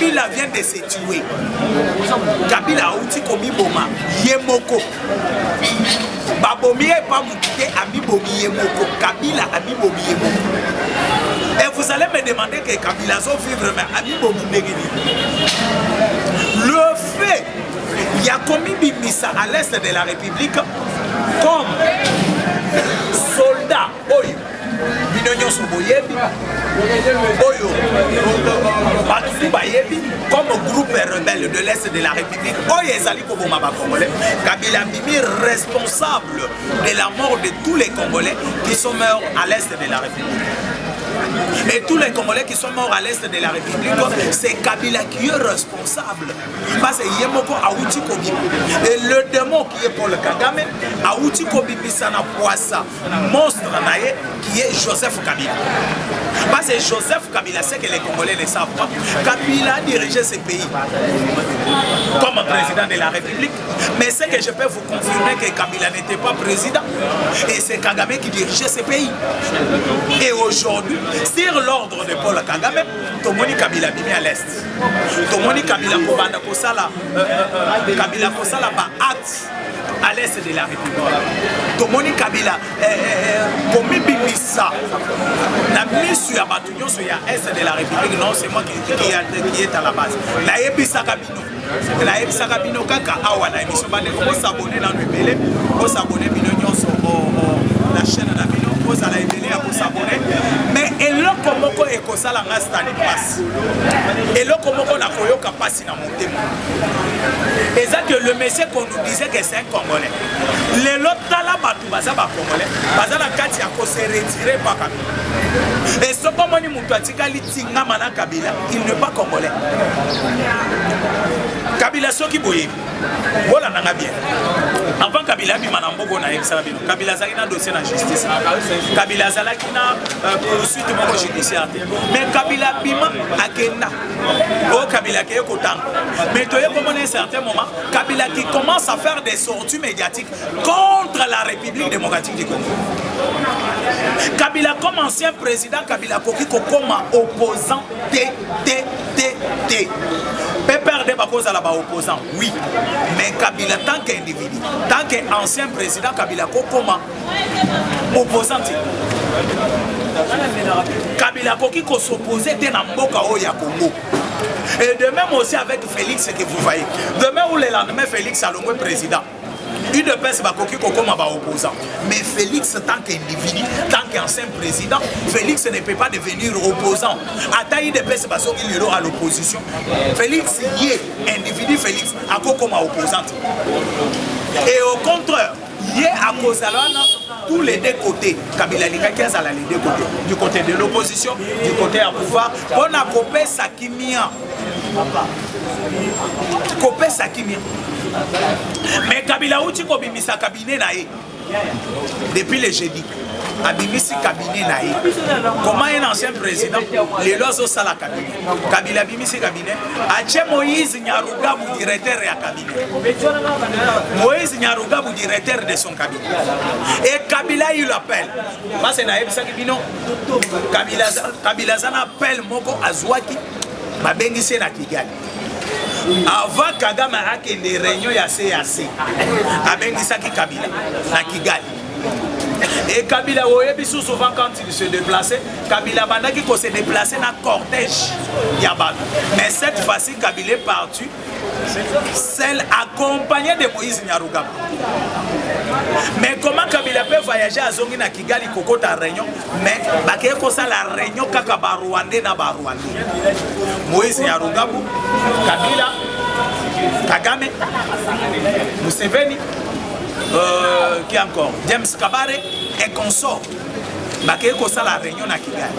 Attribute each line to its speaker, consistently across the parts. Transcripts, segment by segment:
Speaker 1: Kabila vient de se tuer. Kabila a outi komi boma yemoko. Babomi est pas moukite amibomi yemoko. Kabila amibomi yemoko. Et vous allez me demander que Kabila zo vivre mais amibomi negeni. Le fait, il y a commis Bimisa à l'est de la République comme soldat. Oyo. Binonyo Soboyebi, Oyo, Batutu Bayebi, comme groupe rebelle de l'Est de la République, Oyo Ezali Kobomaba Congolais, Kabila Mimi responsable de la mort de tous les Congolais qui sont morts à l'Est de la République. Et tous les Congolais qui sont morts à l'Est de la République, c'est Kabila qui est responsable. Parce que Yemoko Aouti Kobi. Et le démon qui est Paul Kagame, Aouti Kobi Bissana Poissa, monstre naïe, qui est Joseph Kabila. Parce que Joseph Kabila, c'est que les Congolais ne savent pas. Kabila a dirigé ce pays comme président de la République. Mais c'est que je peux vous confirmer que Kabila n'était pas président. Et c'est Kagame qui dirigeait ce pays. Et aujourd'hui, sur l'ordre de Paul Kagame, Tomoni Kabila bimi à l'Est. Tomoni Kabila Kobanda Kosala, Kabila Kosala ba acte à l'Est de la République. Tomoni Kabila, Komi Bimisa, la mission à Batunion sur l'Est de la République, non, c'est moi qui est à la base. La Ebisa Kabino. La Ebisa Kabino Kaka Awa, la émission, on s'abonner dans le Bélé, on s'abonner sur la chaîne d'Abino, on s'abonner. Mais eloko moko ekosala nga stani passe. Eloko moko na koyoka passe na motema. Et ça que le monsieur qu'on nous disait que c'est un Congolais. Les lots tala batu baza ba Congolais. Baza na kati ya ko se retirer pa Kabila. Et ce comment ni mutu atikali tinga mana Kabila, il n'est pas Congolais. Kabila soki boye. Voilà nanga bien. Avant Kabila bi manambogo na yebisa bino. Kabila zaki na dossier na justice. Kabila zalaki na poursuite moko judiciaire. Mais Kabila bima akenda. Oh Kabila qui est content. Mais tu vois comment à un certain moment, Kabila qui commence à faire des sorties médiatiques contre la République démocratique du Congo. Kabila comme ancien président, Kabila Koki comme opposant T. Pépère de Bakoza là-bas opposant, oui. Mais Kabila tant qu'individu, tant qu'ancien président, Kabila comme opposant. Kabila Koki s'opposait à Mboka Oya Congo. Et de même aussi avec Félix que vous voyez. Demain ou le lendemain, Félix Salomé président. Une de pèse Bakoki comme opposant. Mais Félix, tant qu'individu, tant qu'ancien président, Félix ne peut pas devenir opposant. À taille de pèse il est à l'opposition. Félix y est individu, Félix, à comme opposant. Et au contraire, il y a à Kozalana tous les deux côtés. Kabila Lingakez à les deux côtés. Du côté de l'opposition, du côté à pouvoir. On a copé Sakimia. Copé Sakimia. Mais Kabila Outi Kobimisa cabinet naïe. Depuis le jeudi. Abimisi cabinet naïe. Comment un ancien président, les lois au sala cabinet. Kabila Bimisi cabinet. Ache Moïse Nyaruga, vous directeur à cabinet. Moïse Nyaruga, vous directeur de son cabinet. Et Kabila, il l'appelle. Parce que naïe, ça qui non. Kabila Zana appelle Moko Azwaki. Ma bengise na Kigali. Avant Kagame a des réunions à CAC, avec Isaki Kabila, à Kigali. Et Kabila, souvent quand il se déplaçait, Kabila Bandaki se déplaçait dans le cortège. Mais cette fois-ci, Kabila est parti, celle accompagnée de Moïse Nyarugaba. Mais comment Kabila peut voyager à Zongi na Kigali Koko ta réunion, mais bakeko ça la réunion kaka Barouandé na Barouandé. Moïse Nyarugaba, Kabila, Kagame, Museveni, qui encore, James Kabare et consort. Bakeko ça la réunion na Kigali.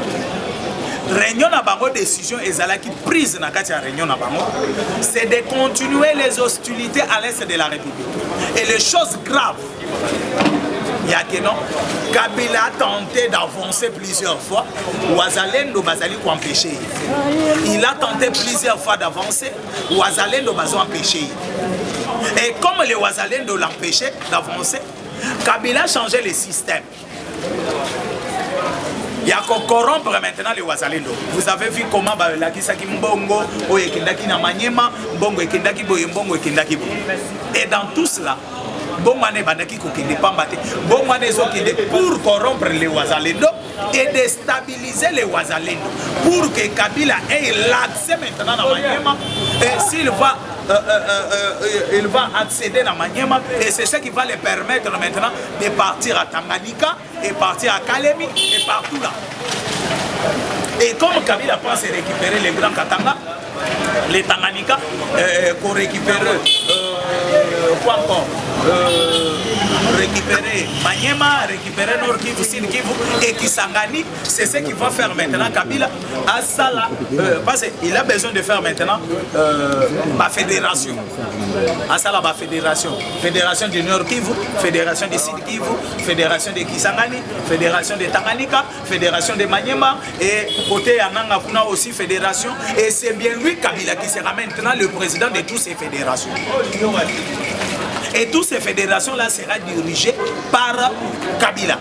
Speaker 1: Réunion na bango décision ezalaki prise na kati ya réunion na bango, c'est de continuer les hostilités à l'est de la République. Et les choses graves, il y a que non, Kabila a tenté d'avancer plusieurs fois, Ouazalendo Bazali ko empêcher. Il a tenté plusieurs fois d'avancer, Ouazalendo Bazo empêcher. Et comme les Ouazalendo l'empêchaient d'avancer, Kabila a changé le système. Il y a qu'on corrompre maintenant les Wazalendo. Vous avez vu comment la Kisaki Mbongo, Oyekindaki na Maniema, Mbongo Ekindaki Boye, Mbongo Ekindaki Boye. Et dans tout cela, Bomane Bandaki Kokinde Pambate, Bomane Zokinde pour corrompre les Wazalendo et déstabiliser les Wazalendo pour que Kabila ait l'accès maintenant à Maniema. Et s'il va il va accéder à Maniema et c'est ce qui va les permettre maintenant de partir à Tanganyika et partir à Kalemi et partout là. Et comme Kabila pense récupérer les grands Katanga, les Tanganyika, pour récupérer quoi encore récupérer Maniema, récupérer Nord Kivu, Sud Kivu et Kisangani, c'est ce qu'il va faire maintenant Kabila à Sala, parce qu'il a besoin de faire maintenant ma fédération. À Sala, ma fédération. Fédération du Nord Kivu, fédération du Sud Kivu, fédération de Kisangani, fédération de Tanganyika, fédération de Maniema et côté Ananga Kuna aussi fédération. Et c'est bien lui Kabila qui sera maintenant le président de toutes ces fédérations. Et toutes ces fédérations-là seront dirigées par Kabila.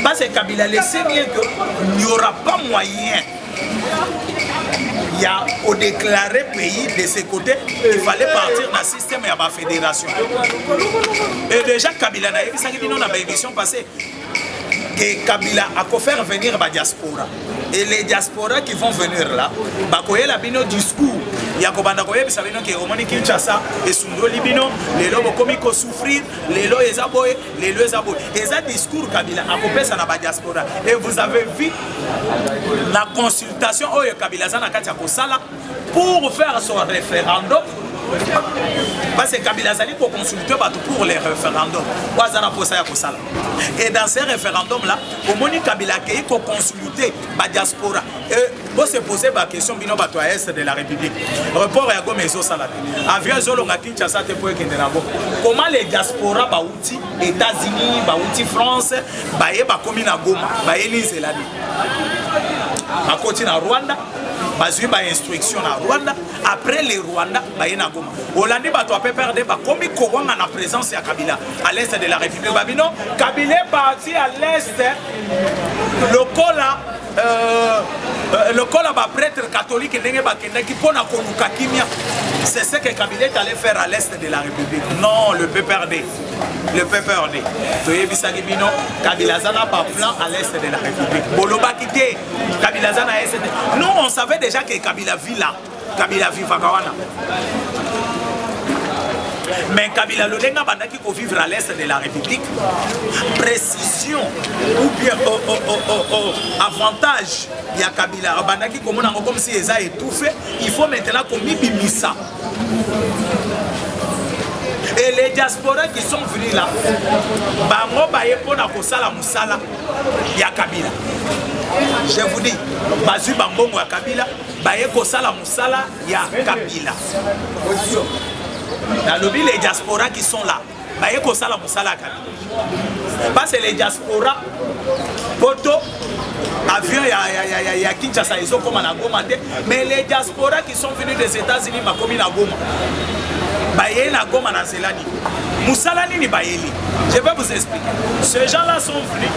Speaker 1: Parce que Kabila le sait bien qu'il n'y aura pas moyen. Il y a au déclaré pays de ses côtés, il fallait partir dans le système et à la fédération. Et déjà Kabila n'a pas dit dans l'émission passée que Kabila a fait venir la diaspora. Et les diasporas qui vont venir là, il y a un discours. Il y a un Kinshasa et Sundo Libino, les lots comiques souffrir, les lots les aboyés, les lots les aboyés. Et ça discours Kabila a coupé ça dans la diaspora. Et vous avez vu la consultation où Kabila Zana Katia Kosala pour faire son référendum. Parce que Kabila Zali pour consulter pour les référendums. Et dans ces référendums-là, au moment Kabila Kei pour consulter la diaspora. Et vous se posez la question de l'Est de la République. Report à Gomezo Salade. Avion Zolonga Kinshasa pour comment les diasporas, États-Unis, France, commis na Goma, Zélani. À côté de Rwanda, il y a instruction à Rwanda. Après les Rwanda, il y a Goma. Hollande a perdre comme il a la présence de Kabila à l'est de la République. Kabila est parti à l'est. Le col à prêtre catholique c'est ce que Kabila est allé faire à l'est de la République. Non, le PPRD. Le PPRD. Kabila Zana pas plan à l'est de la République. Boloba quitté. Kabila Zana à l'est. Nous, on savait déjà que Kabila vit là. Kabila vit Fakawana. Mais Kabila Lodenga Bandaki pour vivre à l'est de la République, précision ou bien avantage, il y a Kabila Bandaki comme si ils ont étouffé, il faut maintenant qu'on mibimisa. Et les diasporas qui sont venus là, Bango Baye Pona Kosala Musala, il y a Kabila. Je vous dis, Bazu Bambongo à Kabila, Baye Kosala Musala, il y a Kabila. Dans le les diasporas qui sont là, parce que les diasporas, poto, avion, il y a Kinshasa, ils ont comme à Goma, mais les diasporas qui sont venus des États-Unis, ma commune à Goma, Baye na Goma na Zelani, Moussalani ni Bayeli. Je vais vous expliquer. Ces gens-là sont venus.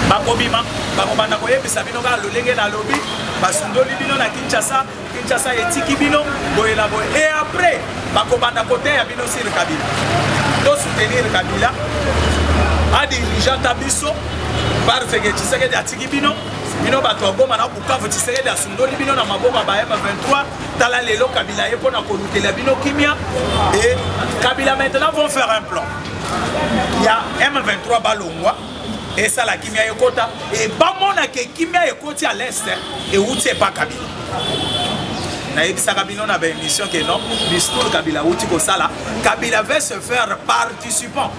Speaker 1: Bakobima, Bakobana Koye, Bisabinoga, Lolenge na Lobi, Basundo Libino na Kinshasa, Kinshasa et Tikibino, Boyela Boy. Et après, Bakobana Kote, Abino Sir Kabila. Pour soutenir Kabila, a dirigeant Tabiso, parce que tu sais que Tikibino, Bino Batogoma na Bukavu, tu sais que Sundo Libino na Maboba Baema 23, Tala Lelo Kabila, et pour na Koluke Labino Kimia, et Kabila maintenant vont faire un plan. Il y a M23 Balongwa. Et ça la Kimia Yokota. Et Bamona que Kimia Yokoti à l'est. Et où c'est pas Kabila. Naïbisa Kabila on a une mission que non. L'histoire Kabila où tu Sala. Kabila veut se faire participant.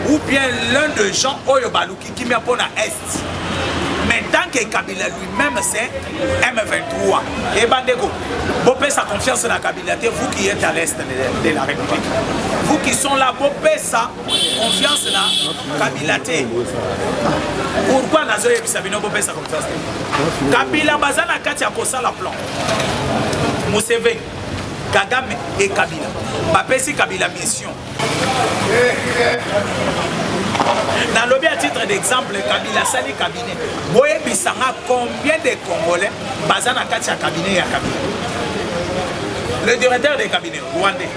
Speaker 1: Ou bien l'un de gens Oyobaluki Kimia Pona Est. Mais tant que Kabila lui-même c'est M23. Et Bandego, vous payez sa confiance dans la Kabila, vous qui êtes à l'est de la République. Vous qui sont là, vous payez sa confiance dans la Kabila. Pourquoi Nazoye Bisabino vous payez sa confiance? Kabila Bazana Katia Kosa la plan. Museveni, Kagame et Kabila. Bapesi Kabila mission. Dans le à titre d'exemple, Kabila Sali cabinet. Boye Bissanga, combien de Congolais Bazana Katia cabinet et Kabila? Le directeur des cabinets, rwandais.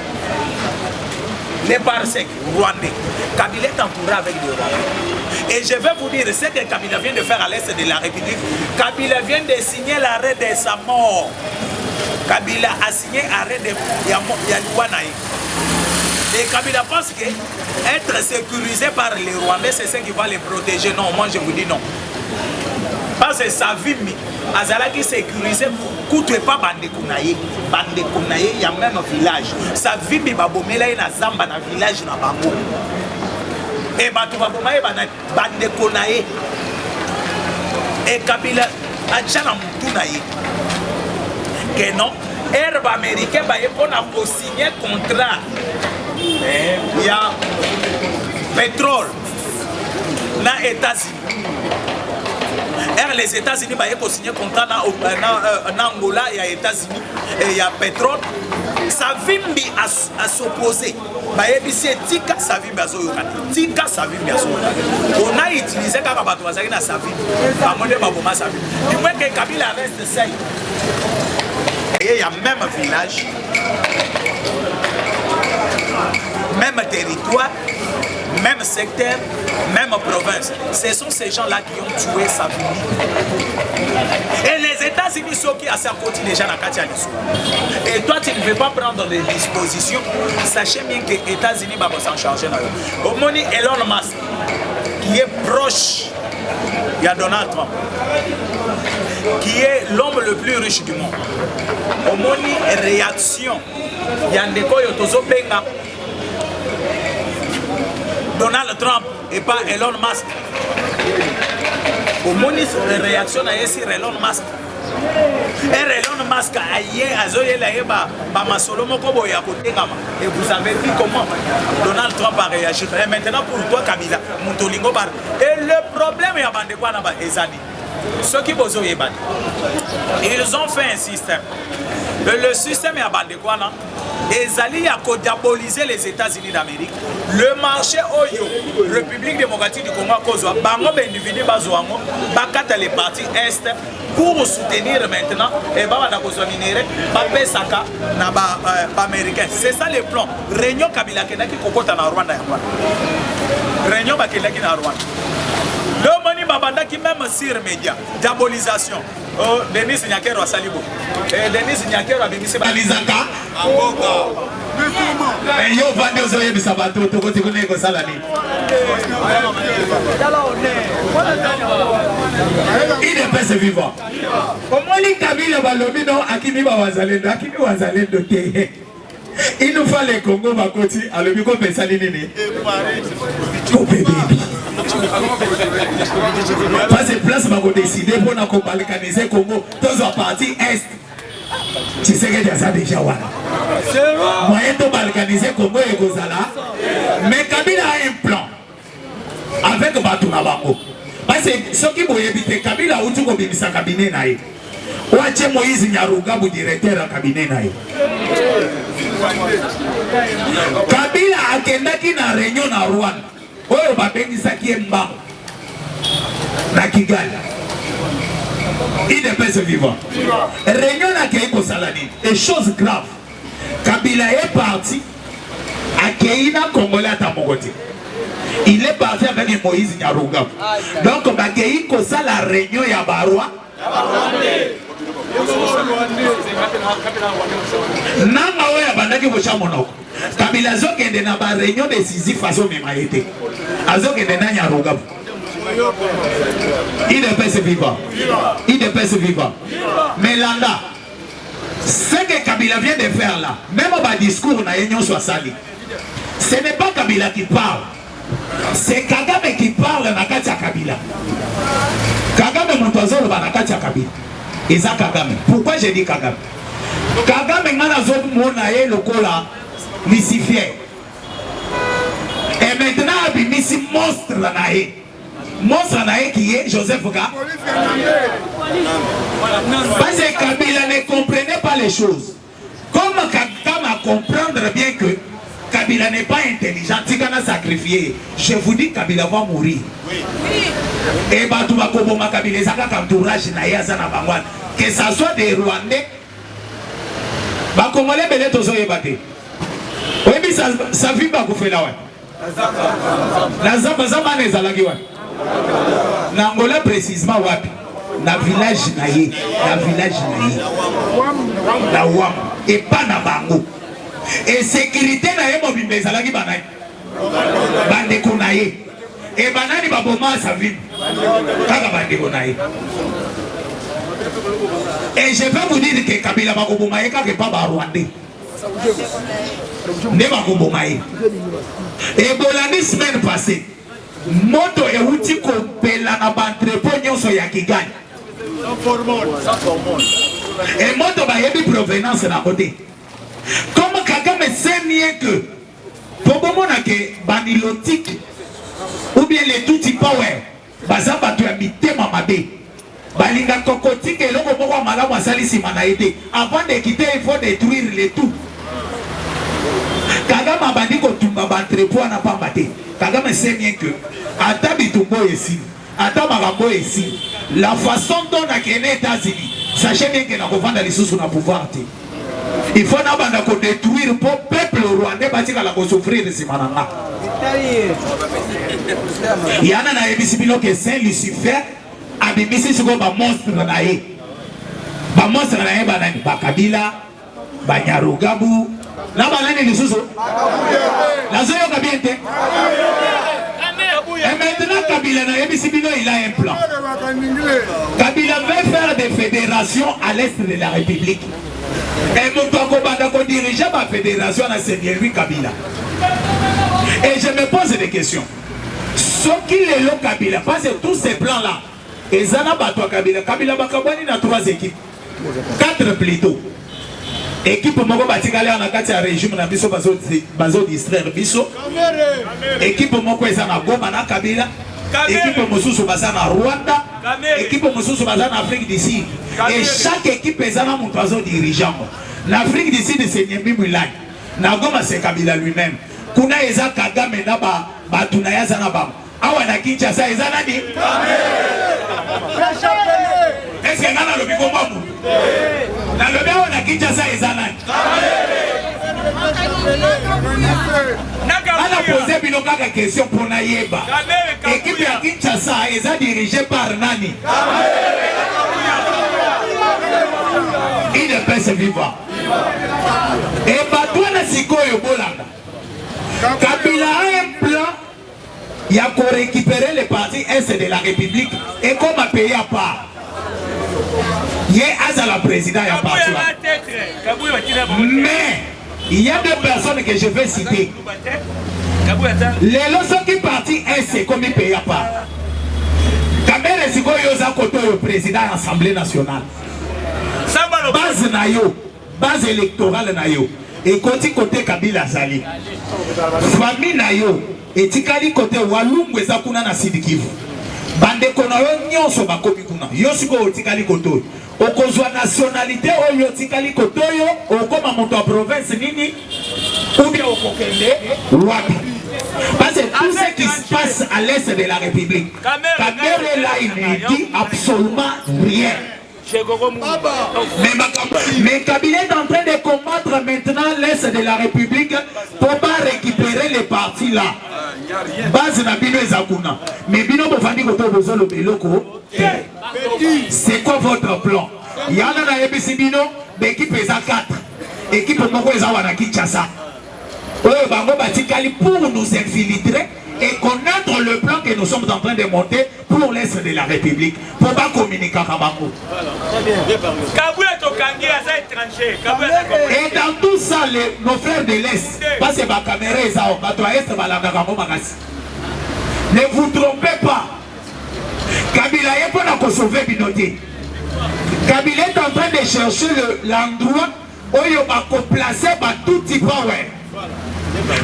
Speaker 1: Les parsec, rwandais. Kabila est entouré avec des Rwandais. Et je vais vous dire, ce que Kabila vient de faire à l'est de la République, Kabila vient de signer l'arrêt de sa mort. Kabila a signé l'arrêt de Yaluanaï. Et Kabila pense que être sécurisé par les Rwandais, c'est ce qui va les protéger. Non, moi je vous dis non. Parce que sa vie, Azala qui sécurisé, coûte pas Bandekounaye. Bandekounaye, il y a même un village. Sa vie, Babomela, il y a Zamba dans le village. Et Batoubabomaye, Bandekounaye. Et Kabila, Adjana Moutunaye. Que non, herbe américaine, on a signé contrat. Il y a pétrole dans les États-Unis. Les États-Unis ont signé un contrat en Angola, il y a les États-Unis et il y a pétrole. Ça vient à s'opposer. Tika ça vient à Tika ça vient à on a utilisé quand on a sa vie. Du moins que Kabila reste seul. Et il y a même village, même territoire, même secteur, même province. Ce sont ces gens-là qui ont tué sa vie. Et les États-Unis sont qui à sa côté déjà dans Katia Lissou. Et toi, tu ne veux pas prendre des dispositions. Sachez bien que les États-Unis vont s'en charger. Au moment Elon Musk, qui est proche, il y a Donald Trump, qui est l'homme le plus riche du monde. Au moment réaction, il y a un décoil autour Benga. Donald Trump et pas Elon Musk. Au moment réaction, il y a Elon Musk. Et Elon Musk a et vous avez vu comment Donald Trump a réagi. Et maintenant pour toi Kabila, et le problème est ceux qui ils ont fait un système. Le système est abandonné. Et Zali a diabolisé les États-Unis d'Amérique. Le marché Oyo, République démocratique du Congo, Bango individu Bazoango, Bakata les partis Est pour soutenir maintenant et Saka américain. C'est ça le plan. Réunion Kabila Kenaki Kokota na Rwanda. Réunion Bakelaki na Rwanda. Le mani babanda qui même sur média, diabolisation. Oh, Denis Nyakero a salibo. Denis Nyakero a bénissé Balizaka. Mais yo vande aux oeufs de Sabato, tu connais que ça l'année. Il ne peut se vivre. Comment les Kabila Balomino, Akimi Wazalendo, Akimi Wazalendo Té. Il nous faut les Congo Bakoti, à le micro Pensalinini. Parce que place m'a décidé pour nous balkaniser Congo, tous en partie Est. Tu sais que tu as ça déjà. Moyen de balkaniser Congo et Gozala. Mais Kabila a un plan avec Batouna Bango. Parce que ce qui m'a évité, Kabila a tout comme ça cabinet naï. Ouache Moïse Nyaruga, vous directeur à cabinet naï. Kabila a kendaki na réunion na Rwanda. Oyo babengisaki Mba na Kigali. Il ne peut se vivre. Réunion na Keiko Salani. Et chose grave. Kabila est parti à Keina Congolais à Tamogote. Il est parti avec Moïse Nyaruga. Donc Keiko Sala la réunion ya Barwa. Nanga oya bandaki bocha monoko. Kabila zokende na ba réunion décisive façon mema été. Azokende na Nyaruga. Il ne peut se vivre. Il ne peut se vivre. Mais Landa, ce que Kabila vient de faire là, même au discours na Union Soissali, ce n'est pas Kabila qui parle. C'est Kagame qui parle na Katia Kabila. Kagame Moutazolo na Katia Kabila. Isa Kagame. Pourquoi j'ai dit Kagame? Kagame ngana zot mona ye lokola mystifié. Et maintenant abimisi monstre la nae. Monstre nae qui est Joseph Oka. Parce que Kabila ne comprenait pas les choses. Comme Kagame à comprendre bien que
Speaker 2: Kabila n'est pas intelligent, Tikana sacrifié. Je vous dis Kabila va mourir. Oui. Et Batouba Koboma Kabila, ça a entourage Nayazana Bangwan. Que ça soit des Rwandais, Bakomole Belé Tozo Yebate. Oui, mais ça vit pas qu'on fait là. La Zamba n'est pas là. Nangola précisément wapi. Na village naye, na village naye. Na Wam. Et pas na Bango. Et sécurité naye mobile ezalaki banaye. Bandeko naye. Et banani baboma sa ville. Kaka bandeko naye. Et je vais vous dire que Kabila bakoboma kaka pas ba Rwandais. Ne bakoboma ye. Et bolani semaine passée, moto e uti kopela na bantrepot nyonso ya Kigali. Et moto ba yebi provenance na côté. Comme Kagame sait mieux que pour bomona ke banilotique ou bien les tout power baza batu ya mitema mabe balinga kokoti ke loko moko malamu asali sima na ete avant de quitter il faut détruire les tout. Kagame abandi kotumba bantrepot na pamba te. Kagame sait bien que ata bitumbo ici ata makambo ici la façon dont on a gagné les États-Unis sachez bien que na kovanda lisusu na pouvoir te. Il faut n'abandonner qu'on détruire pour le peuple rwandais parce qu'il va souffrir de ces manangas. Il y a un émission que Saint Lucifer a mis sur un monstre naïe. Un monstre naïe, Kabila, Banyarugabu, na balani les sous. La zone est bien. Et maintenant Kabila il a un plan. Kabila veut faire des fédérations à l'est de la République. Et mon papa dirigeait ma fédération à Seigneur Kabila. Et je me pose des questions. Ce qui est le Kabila, parce que tous ces plans-là, et Zana Bato Kabila, Kabila Bakabani a 3 équipes. 4 plutôt. Équipe Mogo Batikale en Akatia régime na biso bazo distraire biso. Équipe Mogo Ezana Goma na Kabila. Équipe Mosusu Baza na Rwanda. Équipe Mosusu Baza na Afrique du Sud. Et chaque équipe Ezana mon bazo dirigeant. L'Afrique du Sud c'est Nyembi Mouilani. Na Goma c'est Kabila lui-même. Kuna Eza Kagame na Batuna Yazana Bam. Awa na Kinshasa Ezana di. Est-ce que Nana le Bigo Mamou? Na le Béo na Kinshasa Ezana. On a posé une question pour Nayeba. L'équipe de Kinshasa est dirigée par Nani. Il ne peut se vivre. Et Batouana Sikoyo Bolanda. Kabila a un plan. Il y a pour récupérer les partis Est de la République. Et comme un pays à part. Il y a la président à part. Mais il y a 2 personnes que je vais citer. Les lorsqu'ils qui partis Est comme un pays à part. Kamere Sikoyo Zakoto le président de l'Assemblée nationale. Base nayo, base électorale nayo. Et côté Kabila Zali. Famille nayo. Et tikali côté Walungu ezakuna na Sidikivu. Bande kona yo nyonso bakomi kuna. Yo siko tikali koto. Okozwa nationalité oyo tikali koto yo okoma moto a province nini ou bien okokende wapi. Parce que tout ce qui se passe à l'est de la République, Kabila là il ne dit absolument rien. Mais Kabila est en train de combattre maintenant l'Est de la République pour pas récupérer les partis là. Base na bino ezakuna. Mais bino bofandi koto bozo lo beloko. C'est quoi votre plan? Yana na ebisi bino l'équipe eza 4. Équipe moko eza wana Kinshasa. Oyo bango batikali pour nous infiltrer et connaître le plan que nous sommes en train de monter pour l'Est de la République. Pour pas communiquer avec Bango. Et dans tout ça, nos frères de l'Est, parce que ma caméra est à ne vous trompez pas. Kabila est pour sauver Binoté. Kabila est en train de chercher l'endroit où il va placer tout type power.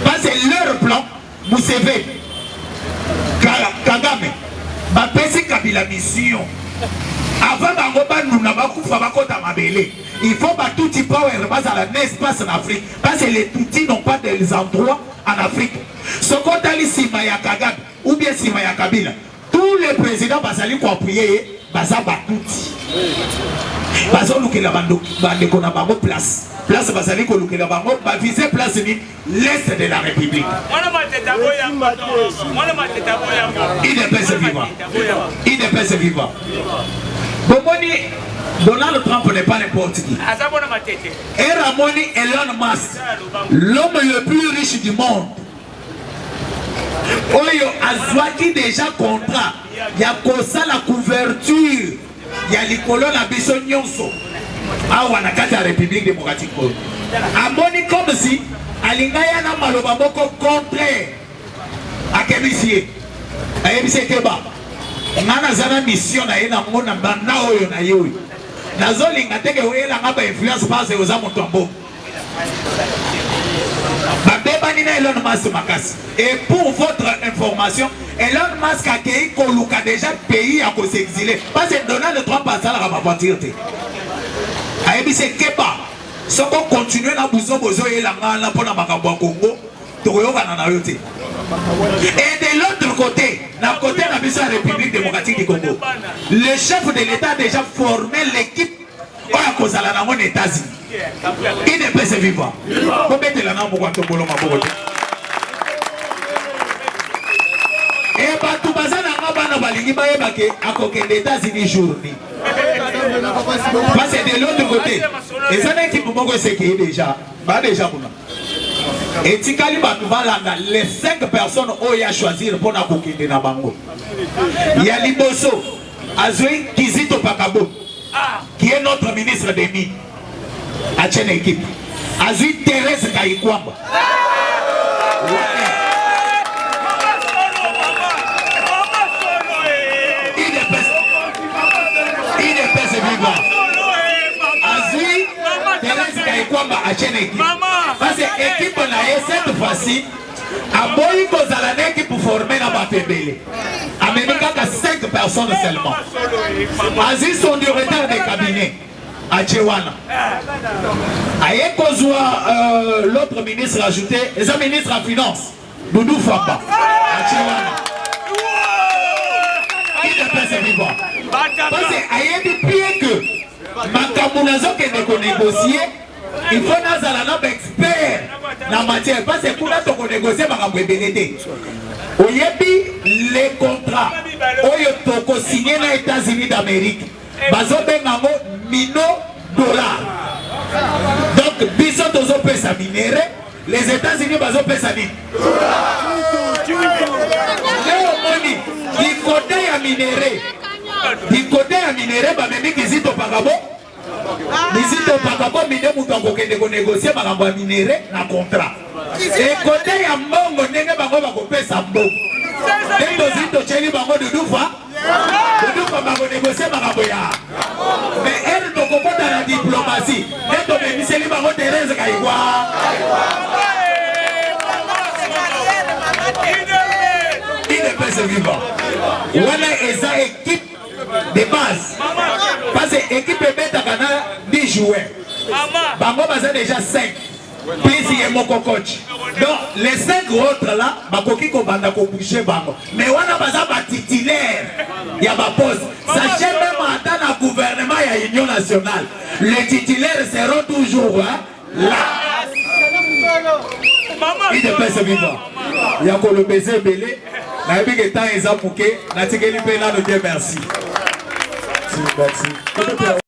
Speaker 2: Parce que leur plan, vous savez, Kagame, Bapesi Kabila mission. Avant d'envoyer nous n'avons pas fait bakota mabele. il faut que tout type power base à la espace en Afrique. Parce que les Tutsis n'ont pas des endroits en Afrique. Ce qu'on a dit Simaya Kagame ou bien Simaya Kabila, tous les présidents basali pour appuyer Baza Batouti. Baza Lukela Bandeko na bango place. Place basali ko Lukela bango ba viser place ni l'est de la République. Il ne peut se vivre. Il ne peut se vivre. Bomoni Donald Trump n'est pas n'importe qui. Et Ramoni Elon Musk, l'homme le plus riche du monde. Oyo azwaki déjà contrat. Il y a comme ça la couverture. Il y a l'icolo la biso nyonso. Awa na kati ya République démocratique. Amoni comme si alingaya na maloba moko contraire. Akemisie. Ayemisie keba. Ngana zana mission na yena mona banda oyo na yoyo. Nazolinga teke oyela ngaba influence passe aux amotombo. Babebani na Elon Musk makasi. Et pour votre information, Elon Musk a accueilli Koluka déjà pays à cause s'exiler. Parce que Donald Trump a ça la voiture. Ayebi se keba. Si on continue na buzo bozo yela ngala pona makambo Congo, tokoyoka na yote. Et de l'autre côté, d'un côté de la République démocratique du Congo, le chef de l'État a déjà formé l'équipe aux États-Unis. Il ne peut se vivre. Et tout le monde les États-Unis journée. Parce que de l'autre côté, les équipes qui déjà. Et Tikali Batubalanga, les 5 personnes ont à choisir pour la bouquine de Nabango. Il y a Liboso, Azoui Kizito Pakabo, qui est notre ministre des Mines, à Tchène équipe. Azoui Thérèse Kaïkwamba. Il ne peut se vivre. Azoui Thérèse Kaïkwamba à Tchène équipe. Parce que l'équipe cette fois-ci, a boyi kozala une équipe pour former la Bafébélé. Américain a 5 personnes seulement. Aziz son directeur de cabinet à Tchewana. Aye kozwa l'autre ministre ajouté, et le ministre en finance, Doudou Famba, à Tchewana. Il ne peut se vivre. Parce que aye dit pire que Makamunazo qui ne négocier. Il faut que expert dans la matière. Parce que pour nous négocier, les contrats qui sont signés dans les États-Unis d'Amérique, $1000. Donc, bisous aux pesa minéré, les États-Unis ont pesa minéré. Du côté à minéré, Visite au Pagabo, mine mutango kende ko négocier makambo ya minéré na contrat. Et côté ya mbongo ndenge bango bakopesa mbongo. Ndenge zito cheli bango dudufa. Dudufa bango négocier makambo ya. Mais elle to kokota na diplomatie. Neto me miseli bango Thérèse Kaïkwa. Il ne peut se vivre. Voilà eza équipe de base. Parce que l'équipe est bête à 10 joueurs. Bango baza déjà 5. Puis il y a mon coach. Donc les 5 autres là, bakoki ko banda ko bouger bango. Mais wana baza ba titulaire. Il y a ma poste. Sachez même attendre le gouvernement et l'Union nationale. Les titulaires seront toujours là. Il ne peut se vivre. Il y a que le baiser belé. La vie est temps et ça pour que. La tigeli pe là nous dit merci. Merci.